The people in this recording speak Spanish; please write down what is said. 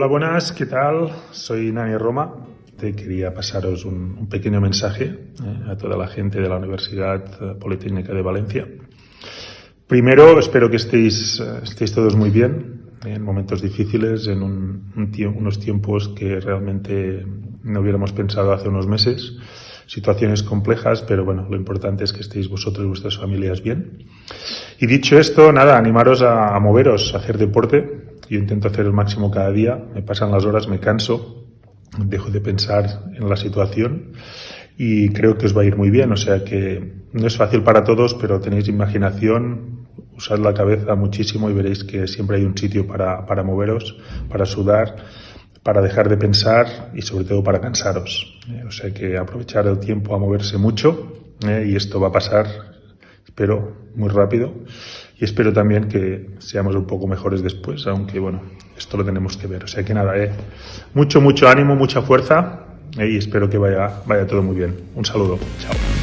Hola, buenas, ¿qué tal? Soy Nani Roma. Te quería pasaros un pequeño mensaje a toda la gente de la Universidad Politécnica de Valencia. Primero, espero que estéis todos muy bien en momentos difíciles, en unos tiempos que realmente no hubiéramos pensado hace unos meses. Situaciones complejas, pero bueno, lo importante es que estéis vosotros y vuestras familias bien. Y dicho esto, nada, animaros a moveros, a hacer deporte. Yo intento hacer el máximo cada día, me pasan las horas, me canso, dejo de pensar en la situación y creo que os va a ir muy bien. O sea que no es fácil para todos, pero tenéis imaginación, usad la cabeza muchísimo y veréis que siempre hay un sitio para moveros, para sudar, para dejar de pensar y sobre todo para cansaros. O sea que aprovechar el tiempo a moverse mucho y esto va a pasar, espero, muy rápido. Y espero también que seamos un poco mejores después, aunque bueno, esto lo tenemos que ver. O sea que nada, mucho ánimo, mucha fuerza y espero que vaya todo muy bien. Un saludo, chao.